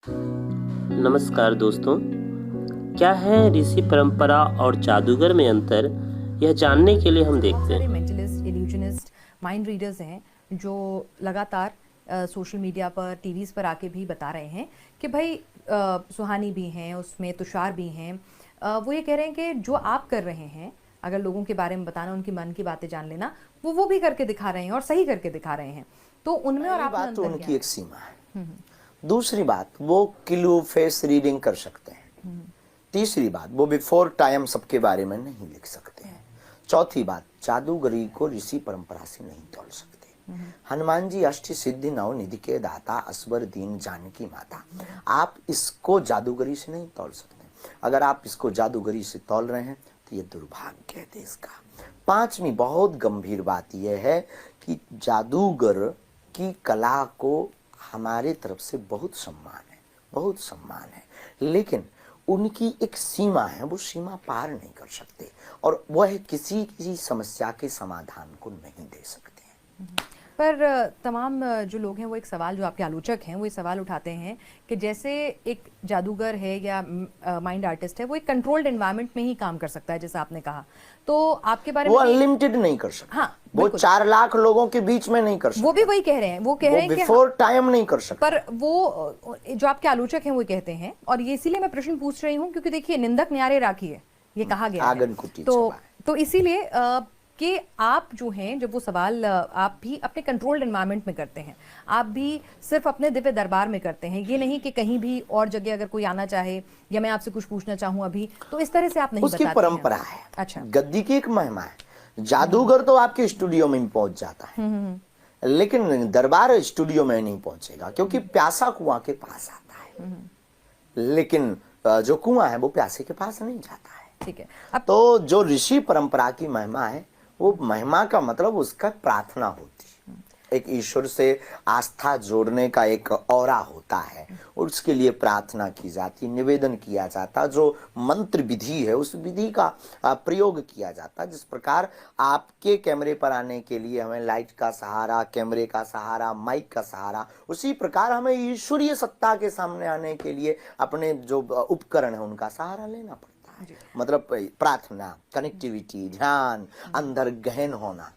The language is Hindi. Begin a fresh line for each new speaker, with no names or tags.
नमस्कार दोस्तों। क्या है ऋषि परंपरा और जादूगर में अंतर, यह जानने के लिए हम
बहुत
देखते
सारे
हैं।
मेंटलिस्ट, इल्यूजनिस्ट, माइंड रीडर्स हैं जो लगातार सोशल मीडिया पर, टीवीज़ पर आके भी बता रहे हैं कि भाई सुहानी भी हैं, उसमें तुषार भी हैं। वो ये कह रहे हैं कि जो आप कर रहे हैं, अगर लोगों के बारे में बताना, उनके मन की बातें जान लेना, वो भी करके दिखा रहे हैं और सही करके दिखा रहे हैं। तो उनमें और
पहली
आप में
बात तो
अंतर क्या
उनकी
है?
एक सीमा है। दूसरी बात, वो क्लू फेस रीडिंग कर सकते हैं। तीसरी बात, वो बिफोर टाइम सबके बारे में नहीं लिख सकते हैं। चौथी बात, जादूगरी को ऋषि परंपरा से नहीं तोल सकते। हनुमान जी अष्ट सिद्धि नव निधि के दाता, असबर दीन जानकी माता। आप इसको जादूगरी से नहीं तोल सकते। अगर आप इसको जादूगरी से तोल रहे हैं तो ये दुर्भाग्य है देश का। पांचवी बहुत गंभीर बात यह है कि जादूगर की कला को हमारे तरफ से बहुत सम्मान है, बहुत सम्मान है, लेकिन उनकी एक सीमा है, वो सीमा पार नहीं कर सकते और वह किसी समस्या के समाधान को नहीं दे सकते हैं।
पर तमाम जो लोग हैं वो एक सवाल, जो आपके आलोचक हैं वो ये सवाल उठाते हैं कि जैसे एक जादूगर है या माइंड आर्टिस्ट है, वो एक कंट्रोल्ड एनवायरनमेंट में ही काम कर सकता है, जैसा आपने कहा। तो आपके बारे
वो
में
अनलिमिटेड नहीं कर सकते।
हाँ,
वो
बिल्कुल।
4 लाख लोगों के बीच में नहीं कर सकते।
वो भी वही कह रहे हैं, वो कह रहे हैं कि
बिफोर टाइम नहीं कर सकते।
पर वो जो आपके आलोचक हैं वो कहते हैं, और ये इसीलिए मैं प्रश्न पूछ रही हूँ क्योंकि देखिए, निंदक न्यारे राखी है, ये कहा गया है।
आंगन कुटी
तो
छुपा है।
तो इसीलिए कि आप जो हैं, जब वो सवाल आप भी अपने कंट्रोल्ड एनवायरनमेंट में करते हैं, आप भी सिर्फ अपने दिव्य दरबार में करते हैं, ये नहीं कि कहीं भी और जगह अगर कोई आना चाहे या मैं आपसे कुछ पूछना चाहूँ अभी, तो इस तरह से आप नहीं
उसकी
बताते हैं।
परंपरा है।
अच्छा।
गद्दी की एक महिमा है। जादूगर तो आपके स्टूडियो में पहुंच जाता है, लेकिन दरबार स्टूडियो में नहीं पहुंचेगा, क्योंकि प्यासा कुआं के पास आता है, लेकिन जो कुआं है वो प्यासे के पास नहीं जाता है।
ठीक है। अब
तो जो ऋषि परंपरा की महिमा है, वो महिमा का मतलब उसका प्रार्थना होती है, एक ईश्वर से आस्था जोड़ने का एक औरा होता है, उसके लिए प्रार्थना की जाती, निवेदन किया जाता, जो मंत्र विधि है उस विधि का प्रयोग किया जाता। जिस प्रकार आपके कैमरे पर आने के लिए हमें लाइट का सहारा, कैमरे का सहारा, माइक का सहारा, उसी प्रकार हमें ईश्वरीय सत्ता के सामने आने के लिए अपने जो उपकरण है उनका सहारा लेना पड़ता है। मतलब प्रार्थना, कनेक्टिविटी, ध्यान, अंदर गहन होना।